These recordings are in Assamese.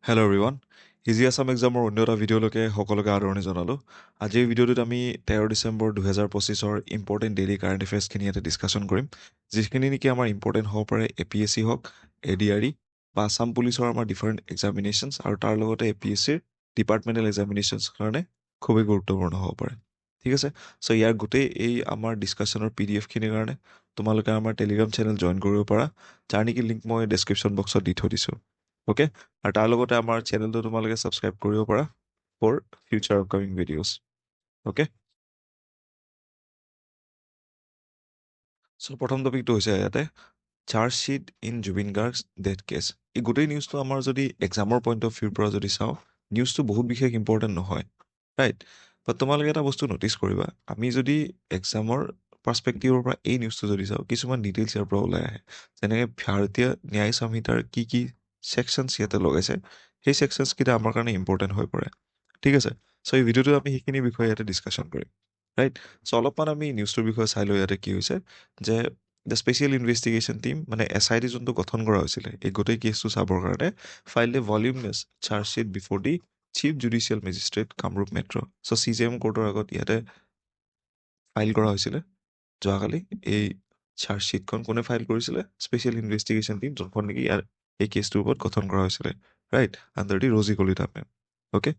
হেল্ল' এভৰিৱান ইজি আছাম এক্সামৰ অন্য এটা ভিডিঅ'লৈকে সকলোকে আদৰণি জনালোঁ। আজিৰ ভিডিঅ'টোত আমি 13 ডিচেম্বৰ 2025 ইম্পৰ্টেণ্ট ডেইলি কাৰেণ্ট এফেয়াৰ্ছখিনি ইয়াতে ডিছকাশ্যন কৰিম, যিখিনি নেকি আমাৰ ইম্পৰ্টেণ্ট হ'ব পাৰে APSC হওক, ADRE বা আছাম পুলিচৰ আমাৰ ডিফাৰেণ্ট এক্সামিনেশ্যনছ আৰু তাৰ লগতে APSCৰ ডিপাৰ্টমেণ্টেল এক্সামিনেশ্যনছ কাৰণে খুবেই গুৰুত্বপূৰ্ণ হ'ব পাৰে। ঠিক আছে, চ' ইয়াৰ গোটেই এই আমাৰ ডিছকাশ্যনৰ PDF খিনিৰ কাৰণে তোমালোকে আমাৰ টেলিগ্ৰাম চেনেল জইন কৰিব পাৰা, যাৰ নেকি লিংক মই ডেছক্ৰিপশ্যন বক্সত দি থৈ দিছোঁ। অ'কে, আৰু তাৰ লগতে আমাৰ চেনেলটো তোমালোকে ছাবস্ক্ৰাইব কৰিব পাৰা for future upcoming videos. Okay, so' প্ৰথম টপিকটো হৈছে ইয়াতে chargesheet in Zubeen Garg's death case. এই গোটেই নিউজটো আমাৰ যদি এক্সামৰ পইণ্ট অফ ভিউৰ পৰা যদি চাওঁ, নিউজটো বহুত বিশেষ ইম্পৰ্টেণ্ট নহয়, ৰাইট? বাট তোমালোকে এটা বস্তু ন'টিচ কৰিবা, আমি যদি এক্সামৰ পাৰ্চপেক্টিভৰ পৰা এই নিউজটো যদি চাওঁ, কিছুমান ডিটেইলছ ইয়াৰ পৰা ওলাই আহে, যেনেকৈ ভাৰতীয় ন্যায় সংহিতাৰ কি কি ছেকশ্যনছ ইয়াতে লগাইছে, সেই ছেকশ্যনছকেইটা আমাৰ কাৰণে ইম্পৰ্টেণ্ট হৈ পৰে। ঠিক আছে, চ' এই ভিডিঅ'টোত আমি সেইখিনি বিষয়ে ইয়াতে ডিছকাশ্যন কৰিম, ৰাইট? চ' অলপমান আমি নিউজটোৰ বিষয়ে চাই লওঁ ইয়াতে কি হৈছে, যে দ্য স্পেচিয়েল ইনভেষ্টিগেশ্যন টিম মানে SIT যোনটো গঠন কৰা হৈছিলে এই গোটেই কেছটো চাবৰ কাৰণে filed a voluminous chargesheet before the chief judicial magistrate Kamrup metro'. So' CJM কোৰ্টৰ আগত ইয়াতে ফাইল কৰা হৈছিলে যোৱাকালি। এই চাৰ্জশ্বীটখন কোনে ফাইল কৰিছিলে? স্পেচিয়েল ইনভেষ্টিগেশ্যন টিম, যোনখন নেকি ইয়াৰ এই কেছটোৰ ওপৰত গঠন কৰা হৈছিলে, right, under the Rozy Kalita ma'am. Okay,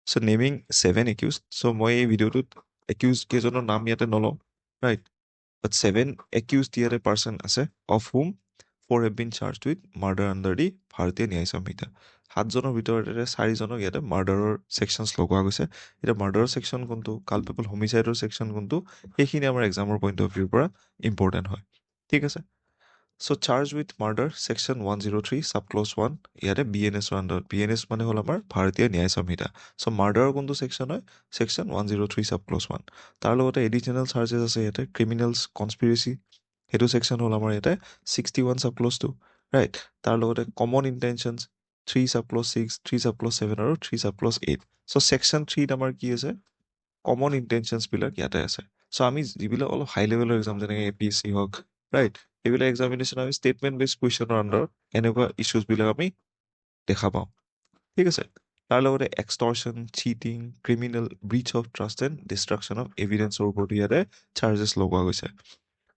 so' naming 7 accused. চ' মই এই ভিডিঅ'টোত একিউজ কেইজনৰ নাম ইয়াতে নলওঁ, ৰাইট, বাট 7 একিউজড ইয়াতে পাৰ্চন আছে, of whom 4 have been charged with murder under the Bharatiya Nyaya সংহিতা। 7জনৰ ভিতৰতে 4জনক ইয়াতে মাৰ্ডাৰৰ ছেকশ্যনছ লগোৱা গৈছে। এতিয়া মাৰ্ডাৰৰ ছেকশ্যন কোনটো, কালপেবল হোমিচাইডৰ ছেকশ্যন কোনটো, সেইখিনি আমাৰ এক্সামৰ পইণ্ট অফ ভিউৰ পৰা ইম্পৰ্টেণ্ট হয়। ঠিক আছে, so' charge with murder section 103 sub clause 1 ইয়াতে BNSৰ আণ্ডাৰত। BNS মানে হ'ল আমাৰ ভাৰতীয় ন্যায় সংহিতা। চ' মাৰ্ডাৰৰ কোনটো ছেকশ্যন হয়? Section 103 sub clause 1। তাৰ লগতে এডিশ্যনেল চাৰ্জেছ আছে ইয়াতে, ক্ৰিমিনেলছ কনস্পিৰেচি, সেইটো ছেকশ্যন হ'ল আমাৰ ইয়াতে 61 ছাব ক্লজ 2, ৰাইট। তাৰ লগতে common intentions 3 sub clause 6, 3 sub clause 7 আৰু 3 ছাব ক্লজ 8। চ' ছেকশ্যন 3ত আমাৰ কি আছে? কমন ইণ্টেনশ্যনছবিলাক ইয়াতে আছে। চ' আমি যিবিলাক অলপ হাই লেভেলৰ এক্সাম যেনেকৈ APSC হওক, ৰাইট, এইবিলাক এক্সামিনেশ্যন আমি ষ্টেটমেণ্ট বেছড কুৱেশ্যনৰ আণ্ডাৰত এনেকুৱা ইছ্যুজবিলাক আমি দেখা পাওঁ। ঠিক আছে, তাৰ লগতে extortion, cheating, criminal, breach of trust and destruction of এভিডেন্সৰ ওপৰতো ইয়াতে চাৰ্জেছ লগোৱা গৈছে।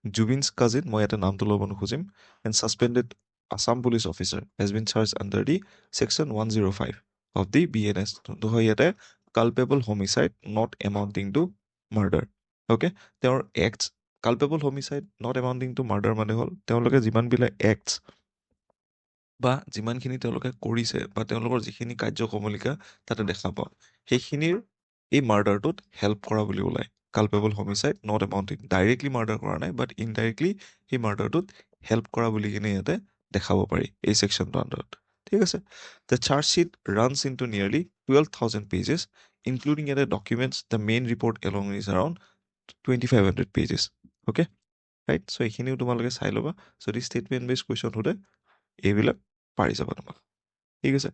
জুবিনছ কাজিন, মই ইয়াতে নামটো ল'ব নোখোজিম, and suspended Assam police officer has been charge under the section 105 of the BNS, যোনটো হয় ইয়াতে culpable homicide not amounting to murder. Okay, তেওঁৰ acts culpable homicide not amounting to murder মানে হ'ল তেওঁলোকে যিমানবিলাক এক্টছ বা যিমানখিনি তেওঁলোকে কৰিছে বা তেওঁলোকৰ যিখিনি কাৰ্যকমলিকা তাতে দেখা পাওঁ, সেইখিনিৰ এই মাৰ্ডাৰটোত হেল্প কৰা বুলি ওলায়। Culpable homicide not এমাউণ্টিং, directly murder কৰা নাই, বাট ইনডাইৰেক্টলি সেই মাৰ্ডাৰটোত হেল্প কৰা বুলি কিনে ইয়াতে দেখাব পাৰি এই ছেকশ্যনটোৰ আণ্ডাৰত। ঠিক আছে, the charge sheet runs into nearly 12,000 pages, including ইয়াতে documents, the main report along is around 2,500 pages. Okay, right, so' এইখিনিও তোমালোকে চাই ল'বা, যদি ষ্টেটমেণ্ট বেছড কুৱেশ্যন সোধে এইবিলাক পাৰি যাবা তোমাক। ঠিক আছে,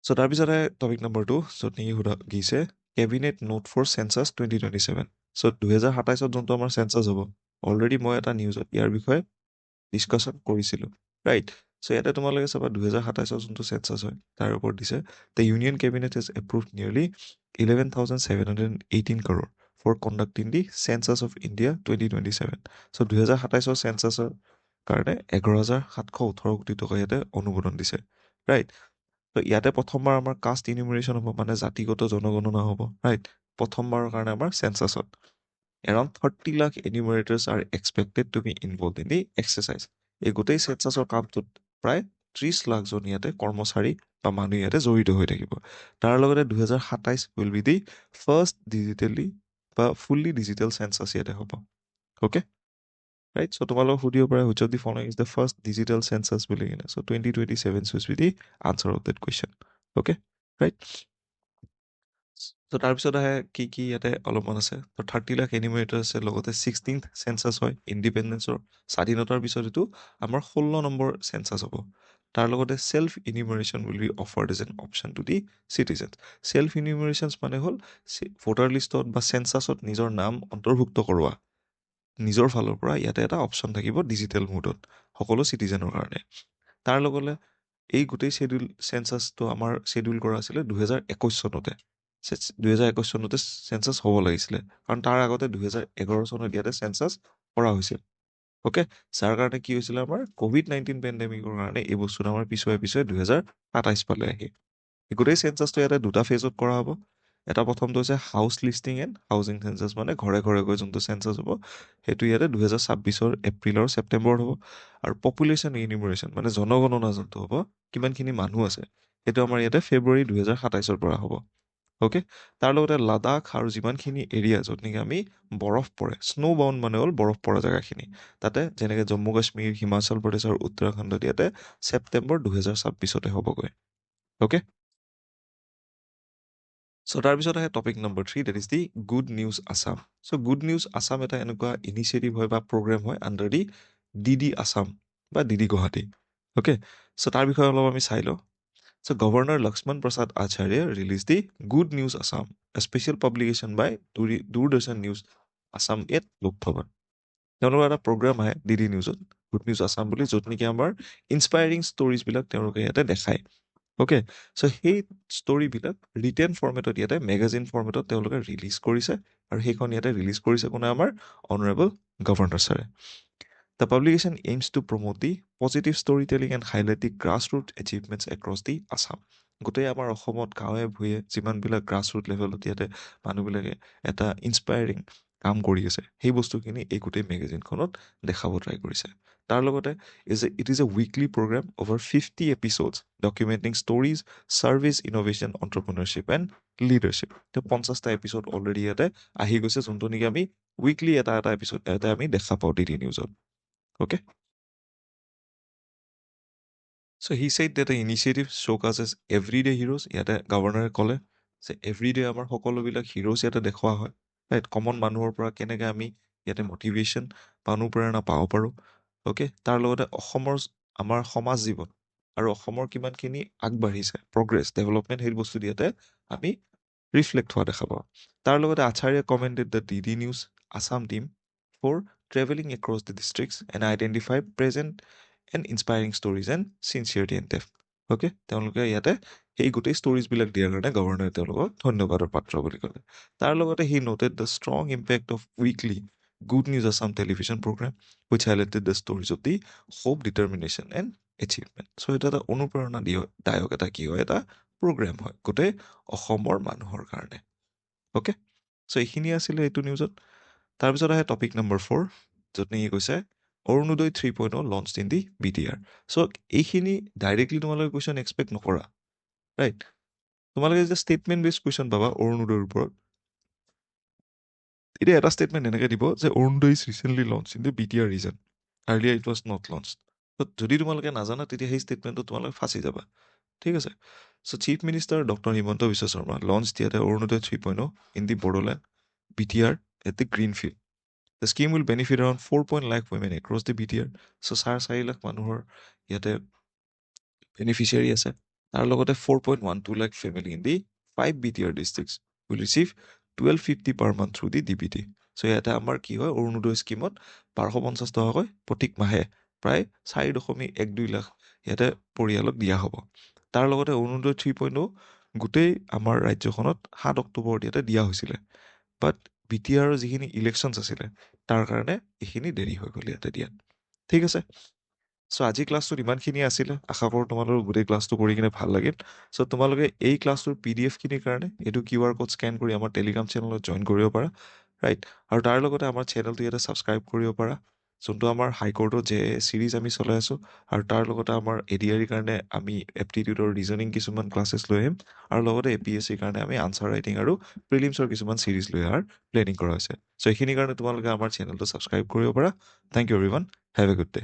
চ' তাৰপিছতে টপিক নম্বৰ 2, য'ত নেকি সোধা গৈছে cabinet note for census 2027। So' 2027 যোনটো আমাৰ চেঞ্চাছ হ'ব, অলৰেডি মই এটা নিউজত ইয়াৰ বিষয়ে ডিছকাশ্যন কৰিছিলোঁ, ৰাইট। চ' ইয়াতে তোমালোকে চাবা 2027 যোনটো চেঞ্চাছ হয় তাৰ ওপৰত দিছে the union cabinet has approved nearly 11,718 crore for conducting the census of India 2027। So' 2027 চেঞ্চাছৰ কাৰণে 11,718 কোটি টকা ইয়াতে অনুমোদন দিছে, ৰাইট। ত' ইয়াতে প্ৰথমবাৰ আমাৰ কাষ্ট ইনিমিনেশ্যন হ'ব, মানে জাতিগত জনগণনা হ'ব, ৰাইট, প্ৰথমবাৰৰ কাৰণে আমাৰ চেঞ্চাছত। Around 30 lakh enumerators are expected to be involve in the exercise. এই গোটেই চেঞ্চাছৰ কামটোত প্ৰায় 30 লাখজন ইয়াতে কৰ্মচাৰী বা মানুহ ইয়াতে জড়িত হৈ থাকিব। তাৰ লগতে 2027 will be the first digitally বা ফুল্লি ডিজিটেল চেঞ্চাছ ইয়াতে হ'ব। অ'কে, ৰাইট, চ' তোমালোকক সুধিব পাৰে which of the following is the first digital census বুলি কিনে। So' 2027 choose be the answer of that question. Okay, right, so' তাৰপিছত আহে কি কি ইয়াতে অলপমান আছে। ত' 30 লাখ এনিমেটৰ আছে, লগতে 16th চেঞ্চাছ হয় ইণ্ডিপেণ্ডেঞ্চৰ, স্বাধীনতাৰ পিছত এইটো আমাৰ 16 নম্বৰ চেঞ্চাছ হ'ব। তাৰ লগতে self enumeration will be offered as an option to the citizen. Self enumerations মানে হ'ল ভোটাৰ লিষ্টত বা চেঞ্চাছত নিজৰ নাম অন্তৰ্ভুক্ত কৰোৱা, নিজৰ ফালৰ পৰা ইয়াতে এটা অপশ্যন থাকিব ডিজিটেল মোডত সকলো চিটিজেনৰ কাৰণে। তাৰ লগতে এই গোটেই চেঞ্চাছটো আমাৰ শ্বেডিউল কৰা আছিলে 2021 চনতে। 2021 চনতে চেঞ্চাছ হ'ব লাগিছিলে, কাৰণ তাৰ আগতে 2011 চনত ইয়াতে চেঞ্চাছ কৰা হৈছিল। অ'কে, যাৰ কাৰণে কি হৈছিলে, আমাৰ COVID-19 পেণ্ডেমিকৰ কাৰণে এই বস্তুটো আমাৰ পিছুৱাই 2027 পালে আহি। গোটেই চেঞ্চাছটো ইয়াতে দুটা ফেজত কৰা হ'ব। এটা প্ৰথমটো হৈছে house listing and housing census, মানে ঘৰে ঘৰে গৈ যোনটো চেঞ্চাছ হ'ব সেইটো ইয়াতে 2026 এপ্ৰিল আৰু ছেপ্টেম্বৰত হ'ব। আৰু পপুলেশ্যন ইনিমুৰেশ্যন, মানে জনগণনা যোনটো হ'ব, কিমানখিনি মানুহ আছে, সেইটো আমাৰ ইয়াতে ফেব্ৰুৱাৰী 2027 পৰা হ'ব। অ'কে, তাৰ লগতে লাডাখ আৰু যিমানখিনি এৰিয়া য'ত নেকি আমি বৰফ পৰে, স্ন' বাউণ্ড মানে হ'ল বৰফ পৰা জেগাখিনি, তাতে যেনেকৈ জম্মু কাশ্মীৰ, হিমাচল প্ৰদেশ আৰু উত্তৰাখণ্ডত ইয়াতে ছেপ্টেম্বৰ 2026 হ'বগৈ। অ'কে, চ' তাৰপিছত আহে topic number 3, that is the good news Assam. So' good news Assam এটা এনেকুৱা ইনিচিয়েটিভ হয় বা প্ৰগ্ৰেম হয় আণ্ডাৰ দি DD আছাম বা DD গুৱাহাটী। অ'কে, চ' তাৰ বিষয়ে অলপ আমি চাই লওঁ। চ' গভৰ্ণৰ লক্ষ্মণ প্ৰসাদ আচাৰ্যে release the good news Assam, a special publication by Doordarshan news Assam at Lok Bhavan. তেওঁলোকৰ এটা প্ৰগ্ৰাম আহে DD নিউজত, গুড নিউজ আছাম বুলি, য'ত নেকি আমাৰ ইনস্পায়াৰিং ষ্টৰিজবিলাক তেওঁলোকে ইয়াতে দেখায়। অ'কে, চ' সেই ষ্টৰিবিলাক ৰিটেন ফৰ্মেটত ইয়াতে মেগাজিন ফৰ্মেটত তেওঁলোকে ৰিলিজ কৰিছে, আৰু সেইখন ইয়াতে ৰিলিজ কৰিছে কোনে, আমাৰ অনাৰেবল গভৰ্ণৰ ছাৰে। The publication aims to promote the positive storytelling and highlight the grassroots achievements across the Assam. গোটেই আমাৰ অসমত গাঁৱে ভূঞে যিমানবিলাক গ্ৰাছৰুট লেভেলত ইয়াতে মানুহবিলাকে এটা ইনস্পায়াৰিং কাম কৰি আছে, সেই বস্তুখিনি এই গোটেই মেগাজিনখনত দেখাব ট্ৰাই কৰিছে। তাৰ লগতে it is a weekly programme over 50 episodes documenting stories, service, innovation, entrepreneurship and leadership. তো 50টা এপিচ'ড অলৰেডি ইয়াতে আহি গৈছে, যোনটো নেকি আমি উইকলি এটা এপিচ'ড ইয়াতে আমি দেখা পাওঁ DD নিউজত। Okay. So he said that the initiative showcases everyday heroes. ইয়াতে গভৰ্ণৰে ক'লে যে এভৰিডে আমাৰ সকলোবিলাক হিৰোজ ইয়াতে দেখুওৱা হয়, ৰাইট? কমন মানুহৰ পৰা কেনেকৈ আমি ইয়াতে মটিভেশ্যন, অনুপ্ৰেৰণা পাব পাৰোঁ। অ'কে, তাৰ লগতে আমাৰ সমাজ জীৱন আৰু অসমৰ কিমানখিনি আগবাঢ়িছে, প্ৰগ্ৰেছ, ডেভেলপমেণ্ট, সেই বস্তু ইয়াতে আমি ৰিফ্লেক্ট হোৱা দেখা পাওঁ। তাৰ লগতে আচাৰ্যে commended the DD news Assam team for travelling across the districts and identify present and inspiring stories and sincerity and depth. Okay, তেওঁলোকে ইয়াতে সেই গোটেই ষ্টৰিজবিলাক দিয়াৰ কাৰণে গভৰ্ণৰে তেওঁলোকক ধন্যবাদৰ পাত্ৰ বুলি ক'লে। তাৰ লগতে he noted the strong impact of weekly good news Assam television programme which highlighted the stories of the hope, determination and achievement. So' সেইটো এটা অনুপ্ৰেৰণা দায়ক এটা কি হয়, এটা প্ৰগ্ৰেম হয় গোটেই অসমৰ মানুহৰ কাৰণে। অ'কে, চ' এইখিনি আছিলে এইটো নিউজত। তাৰপিছত আহে টপিক নম্বৰ 4, য'ত নেকি কৈছে Arunodoi 3.0 launch in the BTR। So' এইখিনি ডাইৰেক্টলি তোমালোকে কুৱেশ্যন এক্সপেক্ট নকৰা, ৰাইট? তোমালোকে যেতিয়া ষ্টেটমেণ্ট বেছ কুৱেশ্যন পাবা অৰুণোদয়ৰ ওপৰত, এতিয়া এটা ষ্টেটমেণ্ট এনেকৈ দিব যে Arunodoi is recently launch in the BTR region, earlier it was not launch. যদি তোমালোকে নাজানা তেতিয়া সেই ষ্টেটমেণ্টটো তোমালোকে ফাঁচি যাবা, ঠিক আছে? So' chief minister doctor Himanta Biswa Sarma launch দিয়াতে Arunodoi 3.0 in the Bodoland BTR at the Greenfield. The scheme will benefit around 4 lakh women across the BTR. So 4.5 lakh মানুহৰ ইয়াতে বেনিফিচিয়াৰী আছে। তাৰ লগতে 4.12 lakh family in the 5 BTR districts will receive 1250 per month through the DBT. So ইয়াতে আমাৰ কি হয়, অৰুণোদয় স্কীমত 1250 টকাকৈ প্ৰতি মাহে প্ৰায় 4.12 লাখ ইয়াতে পৰিয়ালক দিয়া হ'ব। তাৰ লগতে অৰুণোদয় 3.0 গোটেই আমাৰ ৰাজ্যখনত 7 অক্টোবৰত ইয়াতে দিয়া হৈছিলে, বাট BTRৰ যিখিনি ইলেকশ্যনছ আছিলে তাৰ কাৰণে এইখিনি দেৰি হৈ গ'ল ইয়াতে দিয়াত, ঠিক আছে? চ' আজি ক্লাছটোত ইমানখিনি আছিলে। আশা কৰোঁ তোমালোকৰ গোটেই ক্লাছটো কৰি কিনে ভাল লাগিল। চ' তোমালোকে এই ক্লাছটোৰ PDFখিনিৰ কাৰণে এইটো QR কোড স্কেন কৰি আমাৰ টেলিগ্ৰাম চেনেলত জইন কৰিব পাৰা, ৰাইট? আৰু তাৰ লগতে আমাৰ চেনেলটো ইয়াতে ছাবস্ক্ৰাইব কৰিব পাৰা, যোনটো আমাৰ হাইকোৰ্টৰ যে চিৰিজ আমি চলাই আছোঁ। আৰু তাৰ লগতে আমাৰ ADR কাৰণে আমি এপ্টিটিউডৰ ৰিজনিং কিছুমান ক্লাছেছ লৈ আহিম, আৰু লগতে APSCৰ কাৰণে আমি আনচাৰ ৰাইটিং আৰু প্ৰিলিমছৰ কিছুমান চিৰিজ লৈ অহাৰ প্লেনিং কৰা হৈছে। চ' এইখিনিৰ কাৰণে তোমালোকে আমাৰ চেনেলটো ছাবস্ক্ৰাইব কৰিব পাৰা। Thank you everyone, have a good day.